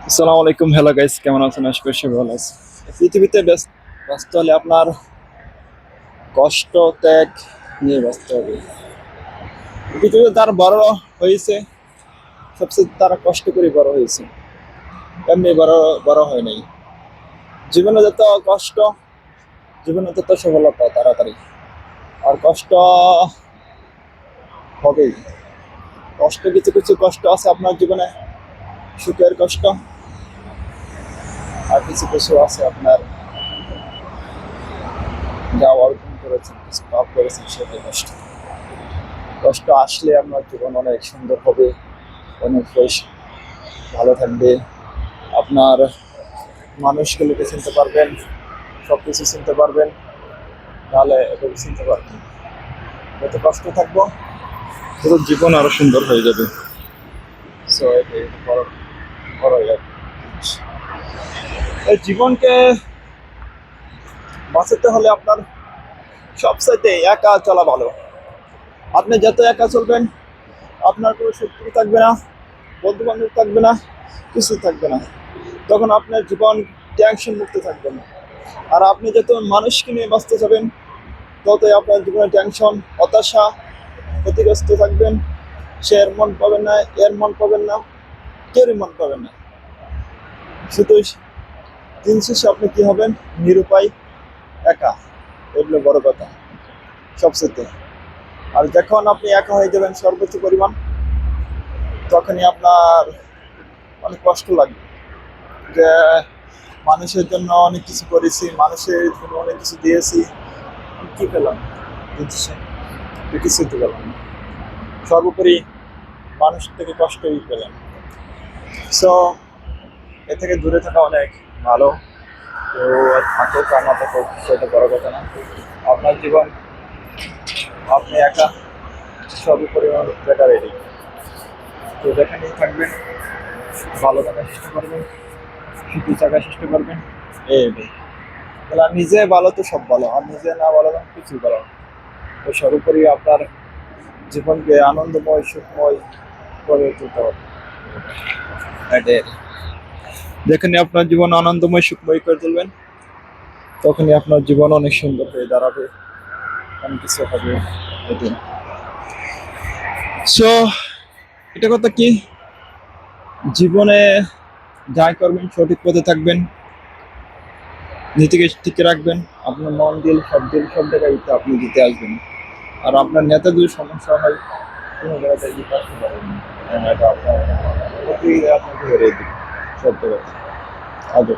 আসসালামু আলাইকুম, hello guys, কেমন আছেন? আশা করি সবাই ভালো আছে। পৃথিবীতে ব্যস্ত হলে আপনার কষ্ট ত্যাগ নিয়ে ব্যস্ত হবে। পৃথিবীতে তার বড় হয়েছে, সবচেয়ে তারা কষ্ট করে বড় হয়েছে, এমনি বড় বড় হয় নাই। জীবনে যত কষ্ট, জীবনে তত সফলতা তাড়াতাড়ি। আর কষ্ট হবেই। কষ্ট কিছু কিছু কষ্ট আছে আপনার জীবনে, সুখের কষ্ট। আর কিছু কিছু আছে আপনার যা অর্জন করেছেন, কিছু পাপ করেছেন, সেটাই কষ্ট। কষ্ট আসলে আপনার জীবন অনেক সুন্দর হবে, অনেক ফ্রেশ, ভালো থাকবে। আপনার মানুষগুলোকে চিনতে পারবেন, সব কিছু চিনতে পারবেন, তাহলে এগুলো চিনতে পারবেন। যত কষ্ট থাকবো পুরো জীবন আরো সুন্দর হয়ে যাবে। সো এটাই বড় বড় জিনিস। এই জীবনকে বাঁচাতে হলে আপনার সবচাইতে একা চলা ভালো। আপনি যত একা চলবেন, আপনার কোনো শত্রু থাকবে না, বন্ধু বান্ধব থাকবে না, কিছু থাকবে না। তখন আপনার জীবন টেনশন মুক্ত থাকবে না। আর আপনি যত মানুষকে নিয়ে বাঁচতে যাবেন, ততই আপনার জীবনে টেনশন, হতাশা, ক্ষতিগ্রস্ত থাকবেন। সে এর মন পাবেন না, এর মন পাবেন না, কেউরই মন পাবেন না। শুধু দিন শেষে আপনি কি হবেন? নিরুপায়, একা। এগুলো বড় কথা সবচেয়ে। আর যখন আপনি একা হয়ে যাবেন সর্বোচ্চ পরিমাণ, তখনই আপনার অনেক কষ্ট লাগবে যে মানুষের জন্য অনেক কিছু করেছি, মানুষের জন্য অনেক কিছু দিয়েছি, কি পেলাম? বুঝছেন? কিছুই তো পেলাম না। সর্বোপরি মানুষ থেকে কষ্টই পেলাম। সো এ থেকে দূরে থাকা অনেক ভালো। তো থাকুক আর না থাকুক সেটা বড় কথা না। আপনার জীবন, আপনি একা, সর্বোপরি বেটার এটি। তো যেখানেই থাকবেন ভালো থাকার চেষ্টা করবেন, সুখী থাকার চেষ্টা করবেন। এই তাহলে আর নিজে ভালো তো সব ভালো, আর নিজে না ভালো না কিছু ভালো না। তো সর্বোপরি আপনার জীবনকে আনন্দময়, সুখময় করে তুলতে হবে। এটাই। যেখানে আপনার জীবন আনন্দময়, সুখময় করে তুলবেন, তখনই আপনার জীবন অনেক সুন্দর হয়ে দাঁড়াবে, অনেক কিছু হবে। এটাই। সো এটা কথা কি, জীবনে যাই করবেন সঠিক পথে থাকবেন, নীতিকে ঠিক রাখবেন। আপনার মন দিল সব দিল সব জায়গায় আপনি দিতে আসবেন। আর আপনার নেতা যদি সমস্যা হয়, কোনো জায়গায় দিতে আসতে পারবেন না। কারণ এটা আপনার প্রতি আপনাকে হেরিয়ে দিবে সব জায়গায়। আজও